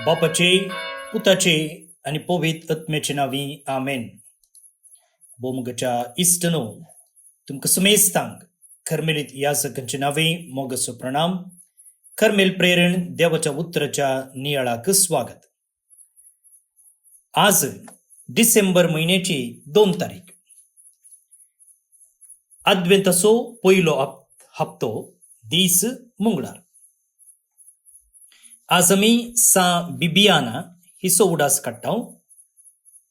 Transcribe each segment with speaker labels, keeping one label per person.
Speaker 1: बापाचे पुताचे आणि पवित्र आत्म्याचे नावी आमेन. बोमगच्या इष्टनो तुमका समेस्तांग कर्मेलित याजकांचे नावे मोगसो प्रणाम. कर्मेल प्रेरण देवाच्या उत्तराच्या नियाळाक स्वागत. आज डिसेंबर महिन्याची 2 तारीख, अद्वेंताचो पयलो हप्तो, दीस मंगळार. आज आमी सा बिबियाना हिचो उडास काडटाव.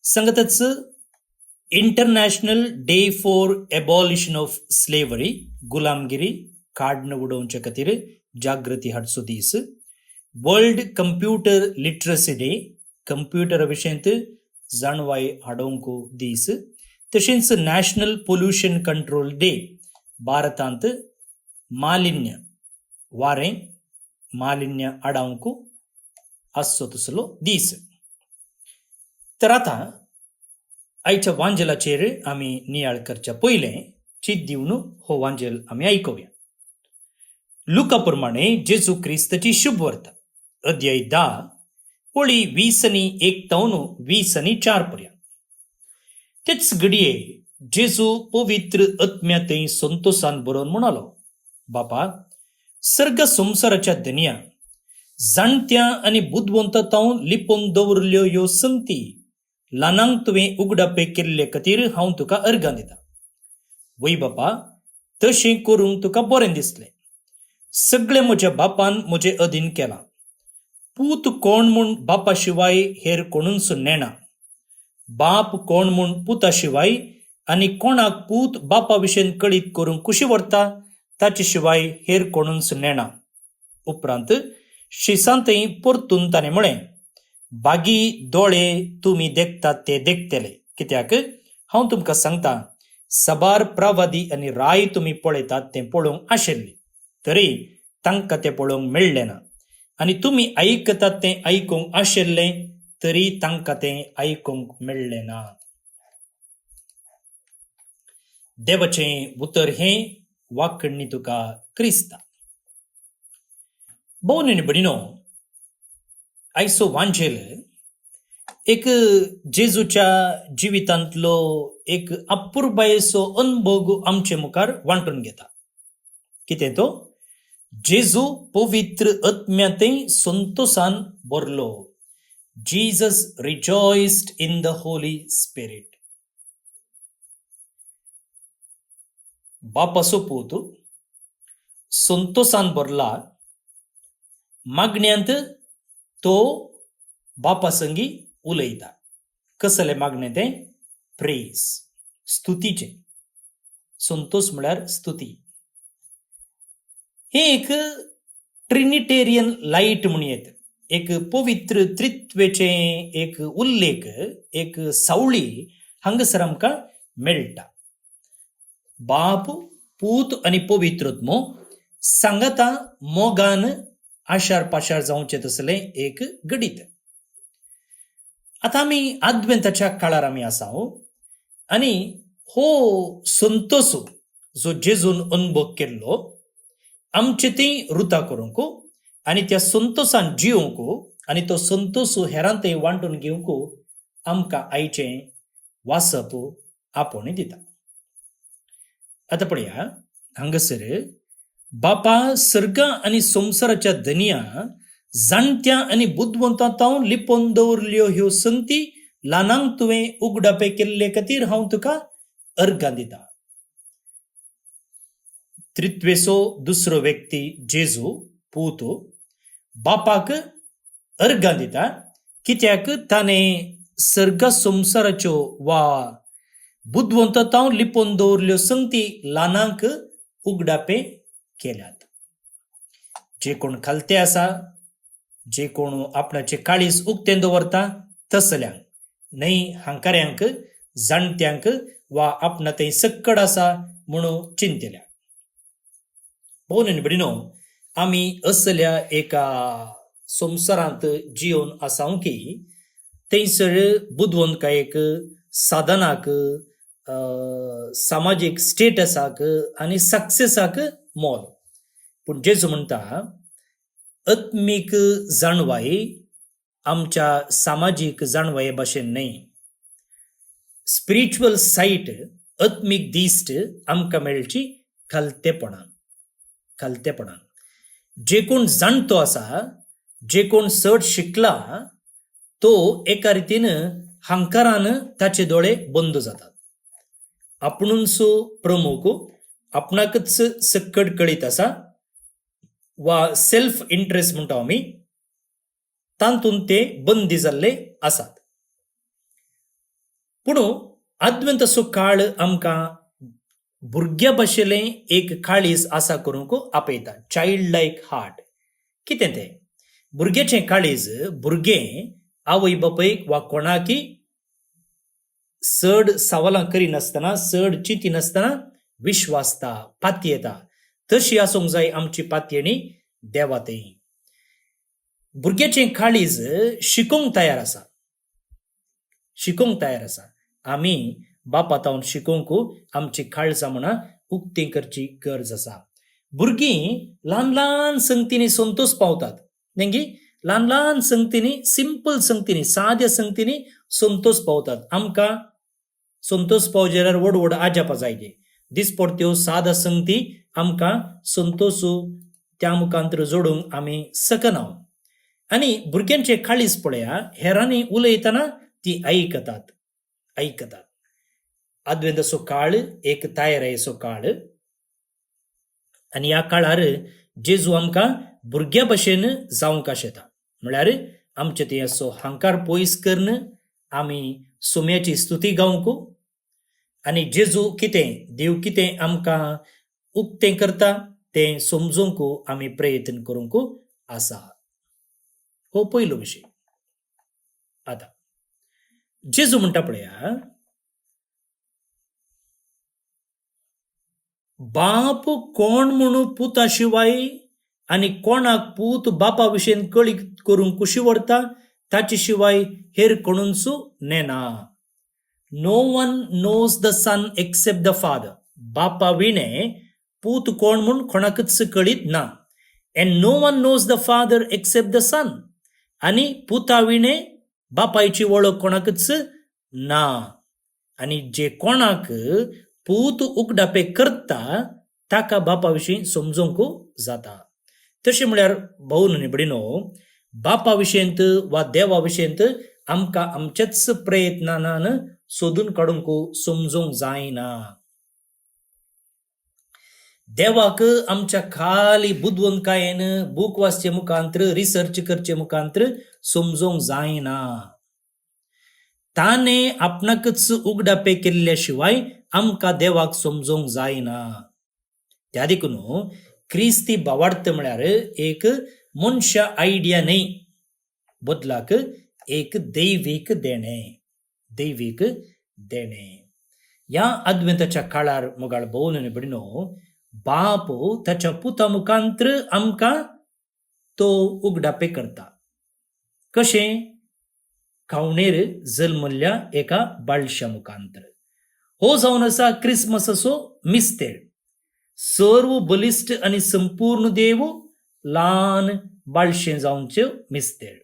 Speaker 1: संगतच international day for abolition of slavery, गुलामगिरी काडून उडोवचे खातीर जागृती हाडचो दीस. वर्ल्ड कंप्युटर लिटरसी डे, कंप्युटरा विशयंत जाणवाय हाडोवंक दीस. तशेंच नॅशनल पोल्युशन कंट्रोल डे, भारतांत मालिन्य वारें मालिन्य आडावंक आसचो तसलो दीस. तर आता आयच्या वांजलाचेर आमी नियाळ करच्या पयलें चीत दिवन हो वांजल आमी आयकुया. लुका प्रमाणे जेजू क्रिस्ताची शुभ वार्ता, अध्याय 10, पोळी 20:1 तावन 20:4 पर्यंत. तेच घडये जेजू पवित्र आत्म्यातय संतोषान बरोवन म्हणालो, बापा, सर्ग संसाराच्या धन्या जाणत्या आणि बुद्धवंतांतावन लिपोवन दवरल्यो ह्यो संगती ल्हानांक तुवें उगडापे केल्ले खातीर हांव तुका अर्गां दिता. वै बापा, तशें करूंक तुका बरें दिसलें. सगळें म्हज्या बापान म्हजे अधीन केलां. पूत कोण म्हूण बापा शिवाय हेर कोणूच नेना. बाप कोण म्हूण पुता शिवाय आनी कोणाक पूत बापा विशयें कळीत करूंक कुशी व्हरता ताचे शिवाय हेर कोणूच नेना. उपरांत शिसांतय परतून ताणें म्हळें, बागी दोळे तुमी देखतात ते देखतले, कित्याक हांव तुमकां सांगता, सबार प्रवादी आनी राय तुमी पळयतात तें पळोवंक आशिल्लें, तरी तांकां तें पळोवंक मेळ्ळें ना. आनी तुमी आयकतात तें आयकूंक आशिल्लें, तरी तांकां तें आयकूंक मेळ्ळें ना. देवाचें उतर हें वाकडणी तुका क्रिस्ता. भोवन आनी भयणीनो, आयचो वांजेल एक जेजूच्या जिवितांतलो एक अपुर्बायेचो अनुभव आमचे मुखार वांटून घेता. कितें तो? जेजू पवित्र आत्म्यातय संतोषान भरलो. Jesus rejoiced in the Holy Spirit. बापाचो पूत संतोषान भरला. मागण्यांत तो बापा संगी उलयता. कसले मागणें तें? प्रेज, स्तुतीचें. संतोष म्हळ्यार स्तुती. हे एक ट्रिनिटेरियन लाईट म्हणून एक पवित्र त्रित्वेचे एक उल्लेख, एक सावळी हांगसर आमकां मेळटा. बाप, पूत आनी पवित्रत्मो सांगता मोगान आशार पाशार जावचें तसलें एक गणित. आतां आमी आद्वेंताच्या काळार आमी आसाव आनी हो संतोष जो जेजून अनुभव केल्लो आमचे ती रुता करूंक आनी त्या संतोषान जिवंक आनी तो संतोष हेरांतय वांटून घेवंक आमकां आयचें वासप आपोवणी दिता. आतां पळया, हांगासर बापा सर्ग आनी संसाराच्या धन्या जाणत्या आनी बुद्धवंतांतावन लिपोवन दवरल्यो ह्यो संगती ल्हानांक तुवें उगडापे केल्ले खातीर हांव तुका अर्गां दिता. त्रित्वेचो दुसरो व्यक्ती जेजू पूत बापाक अर्गां दिता, कित्याक ताणें सर्ग संसाराच्यो वा बुद्धवंतांतावन लिपोवन दवरल्यो संगती ल्हानांक उगडापे केल्यात. जे कोण खालते आसा, जे कोण आपणाचे काळीज उक्तें दवरता तसल्यांक, न्हय हांकाऱ्यांक, जाणट्यांक वा आपणा थंय सक्कड आसा म्हणून चिंतल्या. भोवन आनी भयणीनो, आमी असल्या एका संवसारांत जिवन आसाव की थंयसर बुद्धवंतकायेक, साधनाक, सामाजीक स्टेटसाक आनी सक्सेसाक मोल. पूण जेजू म्हणटा, आत्मीक जाणवाय आमच्या सामाजीक जाणवये भाशेन न्हय, स्पिरिच्युअल सायट आत्मीक दिश्ट आमकां मेळची खालतेपणान. जे कोण जाणतो आसा, जे कोण चड शिकला, तो एका रितीन हंकारान ताचे दोळे बंद जातात. आपुणूंचो प्रमुख आपणाकच सक्कड कळीत आसा, वा सेल्फ इंटरेस्ट म्हणटा आमी, तातूंत ते बंदी जाल्ले आसात. पूण अद्वंतसो काळ आमकां भुरग्या भाशेलें एक काळीज आसा करूंक आपयता. चायल्ड लायक हार्ट. कितें तें? भुरग्याचें काळीज भुरगें आवय बापयक वा कोणाकी चड सवालां करिनासतना, चड चिंतिनासतना विश्वासता, पातयेता. तशी आसूंक जाय आमची पातयेणी देवातय. भुरग्याचें काळीज शिकोंक तयार आसा. आमी बापातावन शिकोंक आमची काळजां म्हणा उक्ती करची गरज आसा. भुरगीं ल्हान ल्हान संगतींनी संतोष पावतात. नेंगी ल्हान ल्हान संगतींनी, सिंपल संगतींनी, साद्या संगतींनी संतोष पावतात. आमकां संतोष पावचे जाल्यार व्हड व्हड आजापां जायचे. दिसपट्ट्यो सादा संगती आमकां संतोष त्या मुखांतर जोडूंक आमी सकना. आनी भुरग्यांचे काळीज पळया, हेरांनी उलयतना ती आयकतात. अद्वेंतसो काळ एक तयारेचो काळ. आनी ह्या काळार जेजू आमकां भुरग्या भाशेन जावंक शेता. म्हळ्यार आमचे ते असो हंकार पयस करन आमी सुम्याची स्तुती गावंक, आनी जेजू कितें, देव कितें आमकां उक्तें करता तें समजूंक आमी प्रयत्न करूंक आसा. हो पयलो विशय. आतां जेजू म्हणटा पळया, बाप कोण म्हणून पुता शिवाय आनी कोणाक पूत बापा विशयेन कळी करूंक कुशी व्हरता ताचे शिवाय हेर कोणूच नेना. No one knows the son except the father. बापा विणे पूत कोण म्हूण कोणाकच कळीत ना. And no one knows the father except the son. आनी पुता विणे बापायची वळख कोणाकच ना. आनी जे कोणाक पूत उगडापे करता ताका बापा विशीं समजूंक जाता. तशें म्हळ्यार भाऊ आनी भयणीनो, बापा विशयंत वा देवा विशयंत आमकां आमच्याच प्रयत्नान सोदून काडूंक समजूंक जायना. देवाक आमच्या खाली बुदवंतकायेन बूक वाचचे मुखांतर, रिसर्च करचे मुखांतर समजूंक जायना. ताणे आपणाकच उगडापे केल्ल्या शिवाय आमकां देवाक समजूंक जायना. त्या देखून क्रिस्ती भावार्थ म्हळ्यार एक मनशा आयडिया न्हय, बदलाक एक दैवीक देणे. ह्या अद्वेंताच्या काळार मोगाळ भाऊ आनी भयणीनो, बाप ताच्या पुता मुखांतर आमकां तो उगडापे करता. कशें? खावणेर जल्मल्ल्या एका बाळशा मुखांतर. हो जावन आसा क्रिसमसाचो मिस्तेर. सर्व बलिश्ट आनी संपूर्ण देव ल्हान बाळशें जावनच्यो मिस्तेर.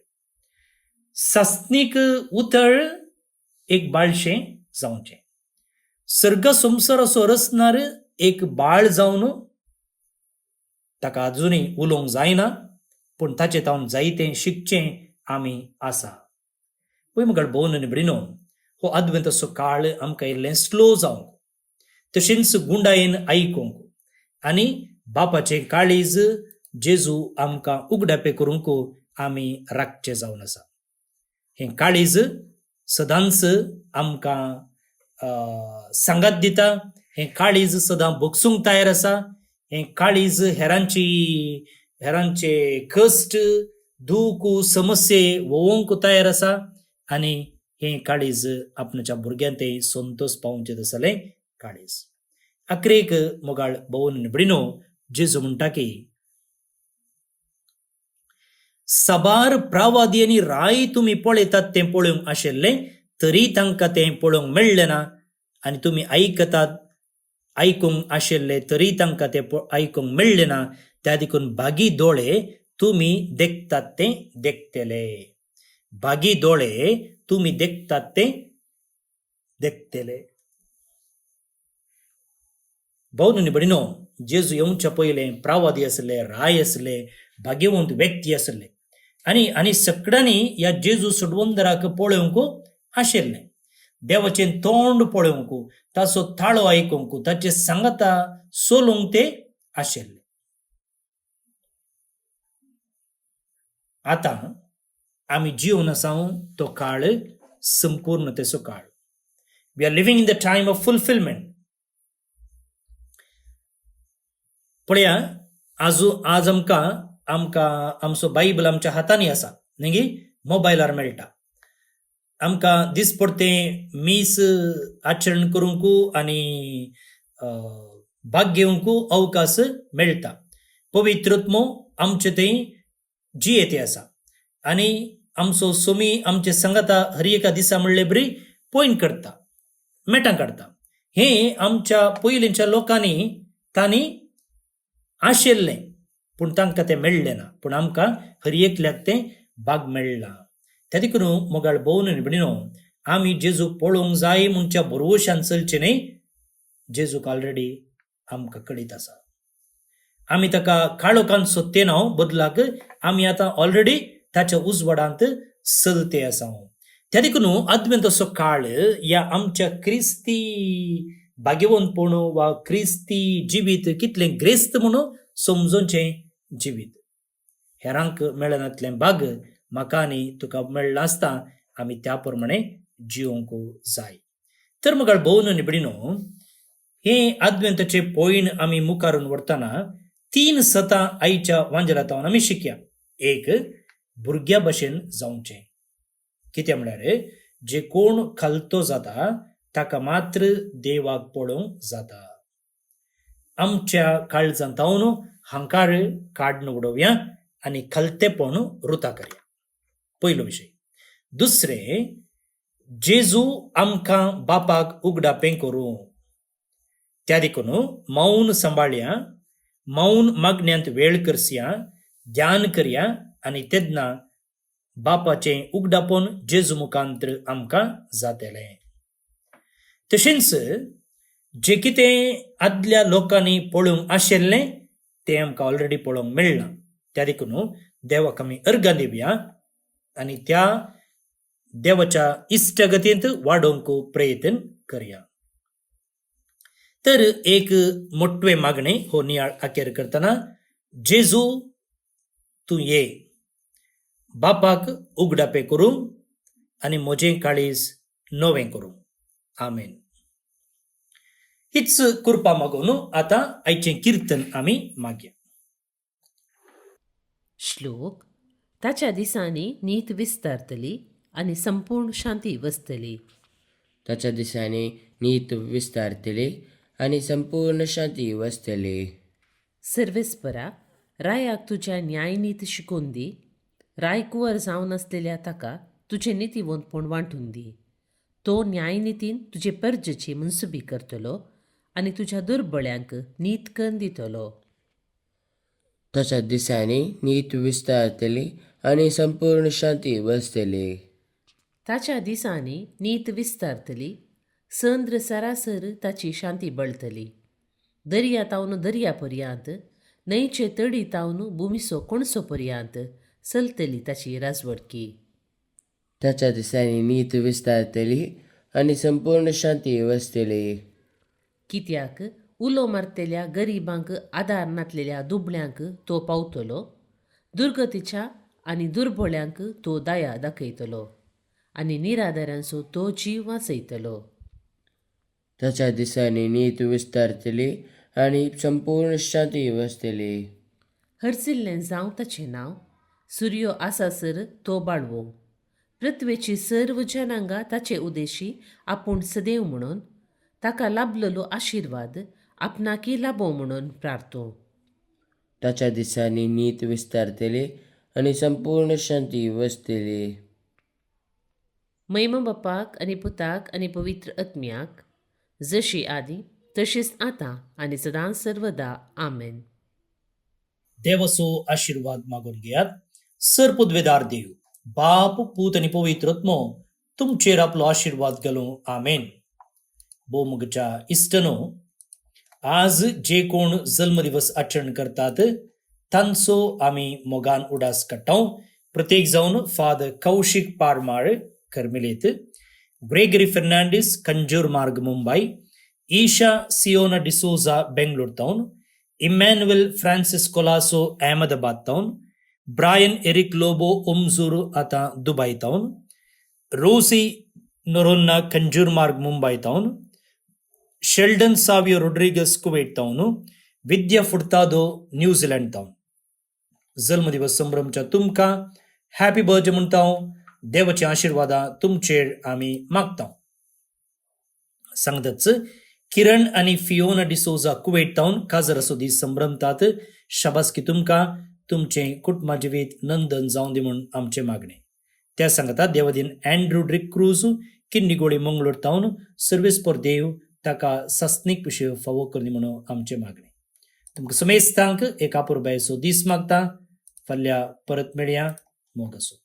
Speaker 1: सासनीक उथळ एक बाळशें जावचें. सर्ग संवसाराचो रचणार एक बाळ जावन ताका अजुनूय उलोवंक जायना, पूण ताचें तावन जायतें शिकचें आमी आसा. पळय मुखार भाऊ आनी भयणीनो, हो अद्वेंताचो काळ आमकां इल्लें स्लो जावंक, तशेंच गुंडायेन आयकूंक आनी बापाचें काळीज जेजू आमकां उगडापे करूंक आमी राखचें जावन आसा. हें काळीज सदांच आमकां सांगात दिता. हें काळीज सदां भोगसूंक तयार आसा. हें काळीज हेरांचे कश्ट, दूख, समस्ये वळोवंक तयार आसा. आनी हें काळीज आपणाच्या भुरग्यांतय संतोष पावोवचें आसलें काळीज. अखेरेक मोगाळ भाऊ आनी भयणीनो, जेजू म्हणटा की साबार प्रवादी आनी राय तुमी पळयतात तें पळोवंक आशिल्लें, तरी तांकां तें पळोवंक मेळ्ळें ना. आनी तुमी आयकतात, आयकूंक आशिल्लें, तरी तांकां तें आयकूंक मेळ्ळें ना. त्या देखून बागी दोळे तुमी देखतात तें देखतले. बागी दोळे तुम्ही देखतात ते देखतेले. भाऊ न्ही बडिनो, जेजू येवच्या पयले प्रावादी असले, राय असले, भाग्यवंत व्यक्ती असले, आणि आणि सगळ्यांनी या जेजू सुडवंदराक पळोवंक आशिल्ले. देवाचे तोंड पळोवंक, ताचो थाळो आयकूंक, ताचे सांगता सोलूंक ते आशिल्ले. आता आम्ही जीवन आसा तो काळ संपूर्णतेचो काळ. We are living in the time of fulfilment. पळया, आज आमकां आमचो बायबल आमच्या हातांनी आसा, न्ही मोबायलार मेळटा. आमकां दिसपडते मीस आचरण करूंक आनी भाग घेवंक अवकाश मेळटा. पवित्रत्मो आमचे थंय जियेते आसा, आनी आमचो सोमी आमचे संगता हर एका दिसा म्हणले बरी पॉयंट करता, मेटां काडटा. हे आमच्या पयलींच्या लोकांनी तांणी आशिल्लें, पूण तांकां तें मेळ्ळें ना. पूण आमकां हर एकल्याक तें भाग मेळ्ळा. त्या देखून मोगाळ भोवन न्ही आमी जेजू पळोवंक जाय म्हणच्या भरवशान चलचें न्ही. जेजूक ऑलरेडी आमकां कळीत आसा. आमी ताका काळोखांत सोदते ना, बदलाक आमी आतां ऑलरेडी ताच्या उजवाडांत चलते आसा. त्या देखून अद्वेंत असो काळ या आमच्या क्रिस्ती भाग्यवंतपण वा क्रिस्ती जिवीत कितलें ग्रेस्त म्हणून समजोवचें जिवीत. हेरांक मेळनातलें भाग म्हाका आनी तुका मेळ्ळां आसता. आमी त्या प्रमाणे जिवंक जाय. तर मुखार भोवन निबडिनो, हे अद्वेंताचे पॉयंट आमी मुखारून व्हरतना 3 सतां आईच्या वांजलातावन आमी शिकया. एक, भुरग्या भशेन जावचें. कितें म्हळ्यार जे कोण खालतो जाता ताका मात्र देवाक पळोवंक जाता. आमच्या काळजांतावन हंकार काडून उडोवया आनी खालतेपण रुता करया. पयलो विशय. दुसरें, जेजू आमकां बापाक उगडापें करूं. त्या देखून मौन सांबाळया, मौन मागण्यांत वेळ करया, ध्यान करया, आनी तेन्ना बापाचें उगडापण जेजू मुखांतर आमकां जातलें. तशेंच जे कितें आदल्या लोकांनी पळोवंक आशिल्लें तें आमकां ऑलरेडी पळोवंक मेळ्ळां. त्या देखून देवाक आमी अर्गां दिवया आनी त्या देवाच्या इश्टगतींत वाडोवंक प्रयत्न करया. तर एक मोठवे मागणें हो नियाळ आखेर करतना, जेजू तूं ये, बापाक उगडापें करूं आनी म्हजें काळीज नवें करूं. आमेन. हीच कृपा मागून आतां आयचें किर्तन आमी मागया.
Speaker 2: श्लोक. ताच्या दिसांनी नीत विस्तारतली आनी संपूर्ण शांती वसतली.
Speaker 3: ताच्या दिसांनी नीत विस्तारतली आनी संपूर्ण शांती वसतली.
Speaker 2: सर्वेस्परा, रायाक तुज्या न्यायनीत शिकोवन दी. राय कुंवर जावन आसलेल्या ताका तुजें नितीवंतपण वांटून दी. तो न्यायनितीन तुजे पर्जेची मनसुबी करतलो आनी तुज्या दुर्बळ्यांक नीतकन दितलो.
Speaker 3: ताच्या दिसांनी नीत विस्तारतली आनी संपूर्ण शांती वसतली.
Speaker 2: ताच्या दिसांनी नीत विस्तारतली, संद्र सरासर ताची शांती बळतली. दर्या तावन दर्या पर्यांत, न्हंयचे तडी तावन भुमीचो कोणसो पर्यांत चलतली ताची राजवडकी.
Speaker 3: ताच्या दिसांनी नीत विस्तारतली आनी संपूर्ण शांती वसतली.
Speaker 2: कित्याक उलो मारतेल्या गरिबांक आदार नातलेल्या दुबळ्यांक तो पावतलो. दुर्गतीच्या आनी दुर्बळ्यांक तो दया दाखयतलो आनी निराधारांचो तो जीव वाचयतलो.
Speaker 3: ताच्या दिसांनी नीत विस्तारतली आनी संपूर्ण शांती वसतली.
Speaker 2: हरसिल्लें जावं ताचें नांव, सूर्यो आसासर तो बाळवो. पृथ्वेची सर्व जनांगा ताचे उदेशी आपूण सदैव म्हणून ताका लाभलेलो आशिर्वाद आपणाकी लाभो म्हणून प्रार्थो.
Speaker 3: ताच्या दिसांनी नीत विस्तारतली आनी संपूर्ण शांती वसतली.
Speaker 2: महिमा बापाक आनी पुताक आनी पवित्र आत्म्याक, जशी आदी तशीच आतां आनी सदांच सर्वदा. आमेन.
Speaker 1: देवाचो आशीर्वाद मागून घेयात. सर पदवेदार देव, बाप पूत आणि पवित्रत्मो तुमचेर आपलो आशीर्वाद घालूं आमेन. बोमगच्या इश्टनो, आज जे कोण जन्मदिवस आचरण करतात तांचो आम्ही मोगान उडास काडटा. प्रत्येक जावन फादर कौशिक पारमाळ करमिलेत, Gregory Fernandes Kanjur Marg Mumbai, Isha Siona D'Souza Bangalore town, Emmanuel Francis Colaco Ahmedabad town, Brian Eric Lobo उमजूर आता Dubai town, Rosie Noronha Kanjur Marg Mumbai town, Sheldon Savio Rodrigues Kuwait town, Vidya Furtado New Zealand town. जन्मदिवस संभ्रमच्या तुमका हॅपी बर्थडे म्हणता. देवाची आशीर्वादा तुमचेर आम्ही मागता. सांगतच किरण आणि फियोना डिसोजा कुवेट टाउन काजर असो दीस संभ्रमतात. शाबासकी तुमका, तुमचे कुटुंबा जिवीत नंदन जाऊन दे म्हणून आमचे मागणे. त्या सांगतात देवादीन अँड्रू ड्रिक Cruz Kinnigoli Mangalore town service for देव ताका सस्नीक विषय फावो करनी म्हणून आमचे मागणे. तुमकां समेस्तांक एक अपुरबायसो दीस मागता. फाल्यां परत मेळया. मोग असो.